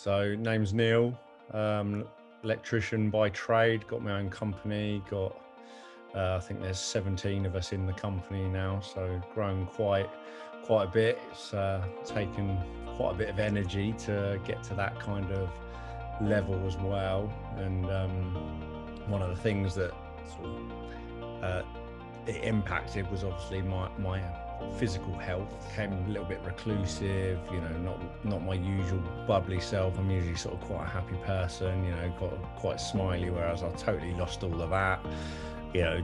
So name's Neil, electrician by trade, got my own company, I think there's 17 of us in the company now, so grown quite a bit. It's taken quite a bit of energy to get to that kind of level as well. And one of the things that sort of it impacted was obviously my physical health. Became a little bit reclusive, not my usual bubbly self. I'm usually sort of quite a happy person, quite smiley, whereas I totally lost all of that.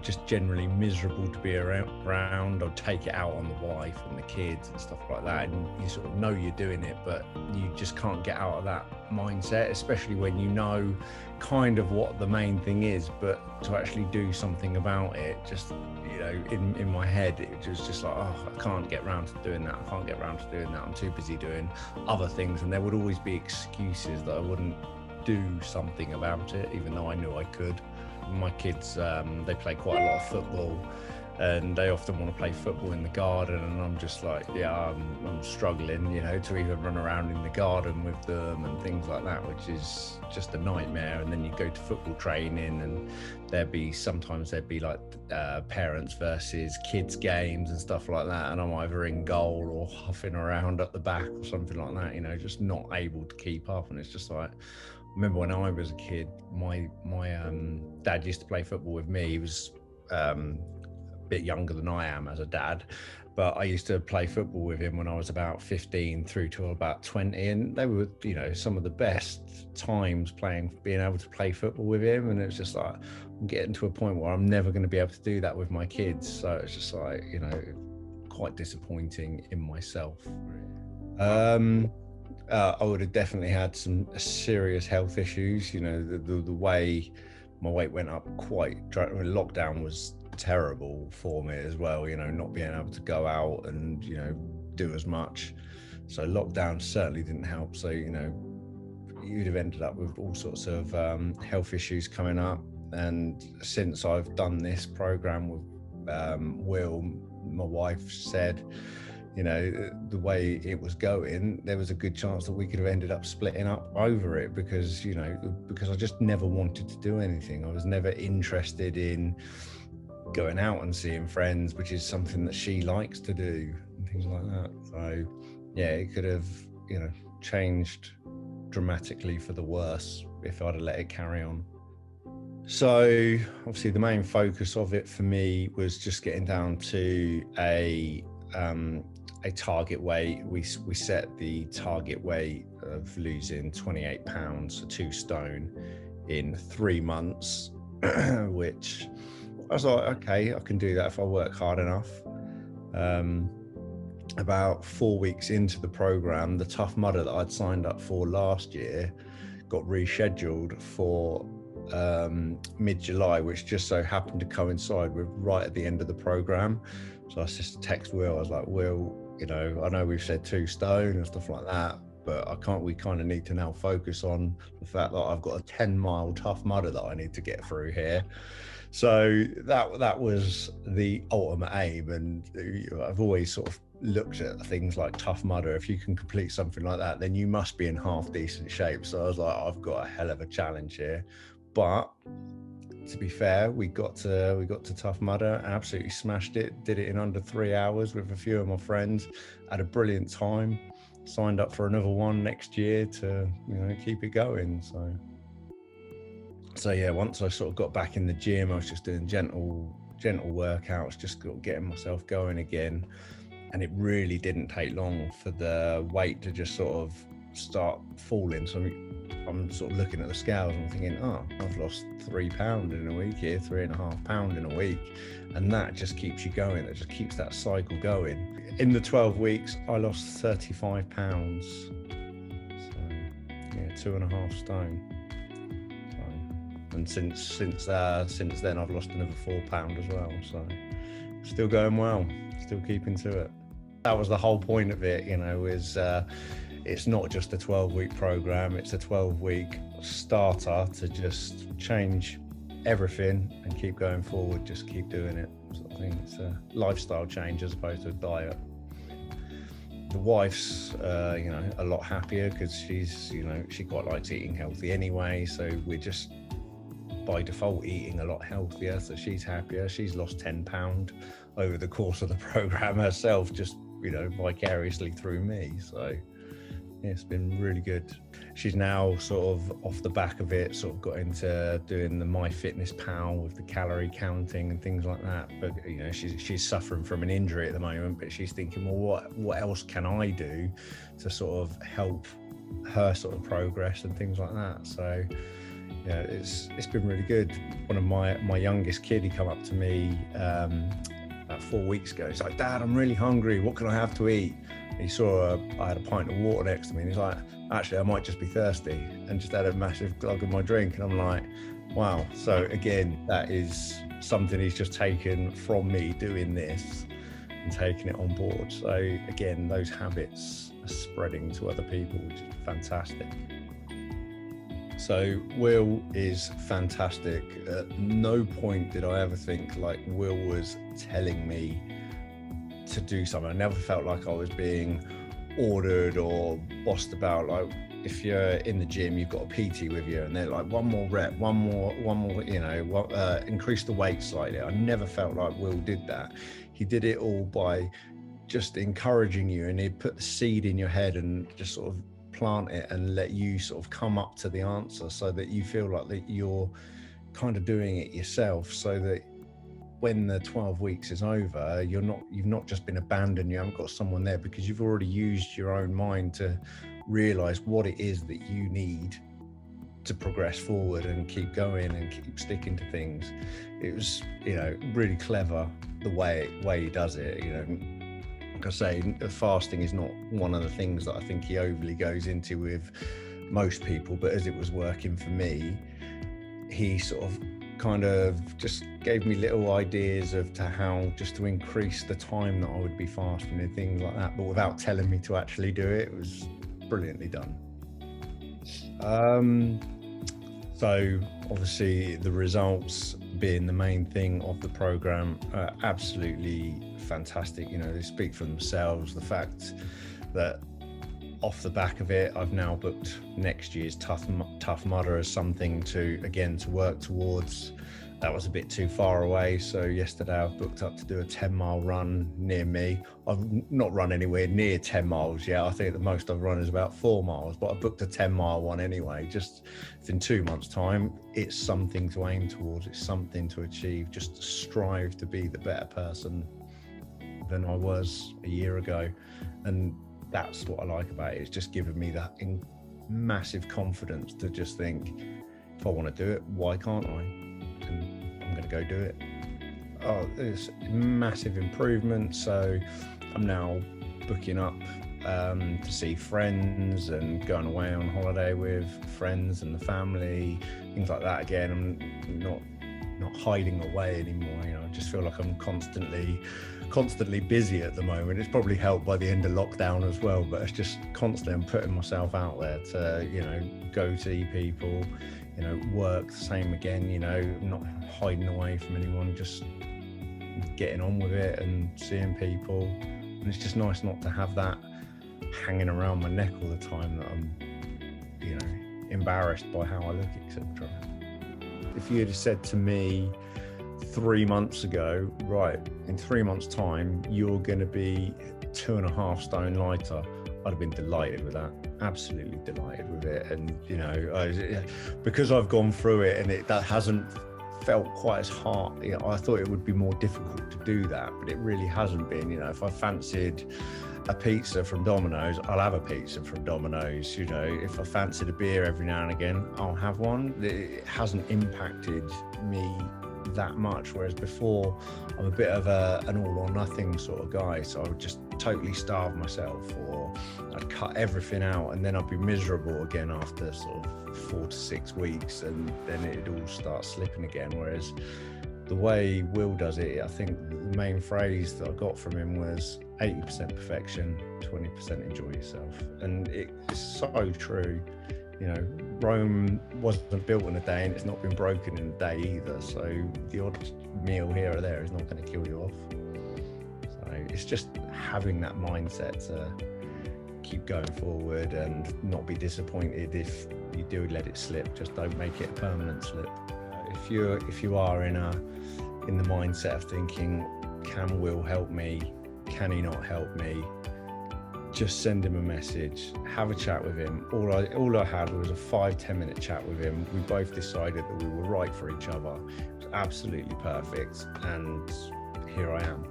Just generally miserable to be around. I'd take it out on the wife and the kids and stuff like that, and you sort of know you're doing it, but you just can't get out of that mindset, especially when you know kind of what the main thing is, but to actually do something about it, just in my head it was just like, oh, I can't get around to doing that, I'm too busy doing other things. And there would always be excuses that I wouldn't do something about it, even though I knew I could. My kids, they play quite a lot of football, and they often want to play football in the garden, and I'm just like, I'm struggling, to even run around in the garden with them and things like that, which is just a nightmare. And then you go to football training, and sometimes there'd be like parents versus kids games and stuff like that, and I'm either in goal or huffing around at the back or something like that, just not able to keep up. And it's just like, I remember when I was a kid, my dad used to play football with me. He was a bit younger than I am as a dad, but I used to play football with him when I was about 15 through to about 20, and they were, some of the best times being able to play football with him. And it's just like, I'm getting to a point where I'm never going to be able to do that with my kids. So it's just like, quite disappointing in myself. I would have definitely had some serious health issues. The way my weight went up lockdown was terrible for me as well, not being able to go out and, do as much. So lockdown certainly didn't help. So, you'd have ended up with all sorts of health issues coming up. And since I've done this program with Will, my wife said, the way it was going, there was a good chance that we could have ended up splitting up over it, because I just never wanted to do anything. I was never interested in going out and seeing friends, which is something that she likes to do and things like that. So yeah, it could have, changed dramatically for the worse if I'd have let it carry on. So obviously the main focus of it for me was just getting down to a target weight. We set the target weight of losing 28 pounds, so 2 stone, in 3 months, which I was like, okay, I can do that if I work hard enough. About 4 weeks into the program, the Tough Mudder that I'd signed up for last year got rescheduled for mid-July, which just so happened to coincide with right at the end of the program. So I just text Will. I was like, Will, I know we've said 2 stone and stuff like that, but we kind of need to now focus on the fact that I've got a 10-mile Tough Mudder that I need to get through here. So that was the ultimate aim. And I've always sort of looked at things like Tough Mudder. If you can complete something like that, then you must be in half decent shape. So I was like, I've got a hell of a challenge here. But to be fair, we got to Tough Mudder, absolutely smashed it, did it in under 3 hours with a few of my friends, had a brilliant time, signed up for another one next year to keep it going. So yeah, once I sort of got back in the gym, I was just doing gentle workouts, just getting myself going again. And it really didn't take long for the weight to just sort of start falling. So I'm sort of looking at the scales and I'm thinking, I've lost 3 pounds in a week here, 3.5 pounds in a week. And that just keeps you going. It just keeps that cycle going. In the 12 weeks, I lost 35 pounds. So yeah, 2.5 stone. And since then, I've lost another 4 pounds as well. So still going well, still keeping to it. That was the whole point of it, is it's not just a 12-week program, it's a 12-week starter to just change everything and keep going forward, just keep doing it sort of thing. It's a lifestyle change as opposed to a diet. The wife's, a lot happier because she's, she quite likes eating healthy anyway. So we're just by default eating a lot healthier. So she's happier. She's lost 10 pounds over the course of the program herself, just, vicariously through me. So yeah, it's been really good. She's now sort of off the back of it, sort of got into doing the MyFitnessPal with the calorie counting and things like that. But she's suffering from an injury at the moment. But she's thinking, well, what else can I do to sort of help her sort of progress and things like that? So yeah, it's been really good. One of my youngest kid, he come up to me about 4 weeks ago. He's like, "Dad, I'm really hungry. What can I have to eat?" He saw I had a pint of water next to me, and he's like, "Actually, I might just be thirsty," and just had a massive glug of my drink. And I'm like, wow. So again, that is something he's just taken from me doing this and taking it on board. So again, those habits are spreading to other people, which is fantastic. So Will is fantastic. At no point did I ever think like Will was telling me to do something. I never felt like I was being ordered or bossed about. Like if you're in the gym, you've got a PT with you and they're like, one more rep, one more, increase the weight slightly. I never felt like Will did that. He did it all by just encouraging you, and he'd put the seed in your head and just sort of plant it and let you sort of come up to the answer, so that you feel like that you're kind of doing it yourself, so that when the 12 weeks is over, you've not just been abandoned, you haven't got someone there, because you've already used your own mind to realize what it is that you need to progress forward and keep going and keep sticking to things. It was, really clever the way he does it. Like I say, fasting is not one of the things that I think he overly goes into with most people, but as it was working for me, he sort of kind of just gave me little ideas of to how just to increase the time that I would be fasting and things like that, but without telling me to actually do it. It was brilliantly done. So obviously the results being the main thing of the program are absolutely fantastic. They speak for themselves. The fact that off the back of it, I've now booked next year's Tough Mudder as something to work towards. That was a bit too far away, so yesterday I've booked up to do a 10-mile run near me. I've not run anywhere near 10 miles yet. I think the most I've run is about 4 miles, but I booked a 10-mile one anyway. Just in 2 months' time, it's something to aim towards. It's something to achieve. Just strive to be the better person than I was a year ago, and that's what I like about it. It's just given me that massive confidence to just think, if I want to do it, why can't I? And I'm going to go do it. Oh, there's massive improvement. So I'm now booking up to see friends and going away on holiday with friends and the family, things like that. Again, I'm not hiding away anymore. I just feel like I'm constantly busy at the moment. It's probably helped by the end of lockdown as well, but it's just constantly I'm putting myself out there to go see people, work the same again, not hiding away from anyone, just getting on with it and seeing people. And it's just nice not to have that hanging around my neck all the time, that I'm embarrassed by how I look, etc. If you had said to me 3 months ago, right, in 3 months' time, you're going to be 2.5 stone lighter, I'd have been delighted with that. Absolutely delighted with it. And, because I've gone through it and that hasn't felt quite as hard. I thought it would be more difficult to do that, but it really hasn't been. If I fancied a pizza from Domino's, I'll have a pizza from Domino's. If I fancied a beer every now and again, I'll have one. It hasn't impacted me that much, whereas before I'm a bit of an all or nothing sort of guy, so I would just totally starve myself, or I'd cut everything out and then I'd be miserable again after sort of 4 to 6 weeks, and then it'd all start slipping again. Whereas the way Will does it, I think the main phrase that I got from him was 80% perfection, 20% enjoy yourself. And it's so true. Rome wasn't built in a day, and it's not been broken in a day either. So the odd meal here or there is not going to kill you off. So it's just having that mindset to keep going forward and not be disappointed if you do let it slip. Just don't make it a permanent slip. If you are in the mindset of thinking, can Will help me? Can he not help me? Just send him a message, have a chat with him. All I had was a 5-10 minute chat with him. We both decided that we were right for each other. It was absolutely perfect. And here I am,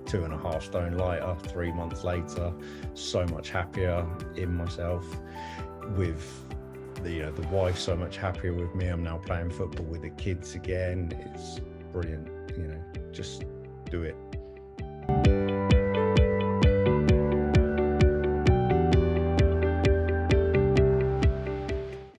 2.5 stone lighter, 3 months later, so much happier in myself, with the wife so much happier with me. I'm now playing football with the kids again. It's brilliant, just do it.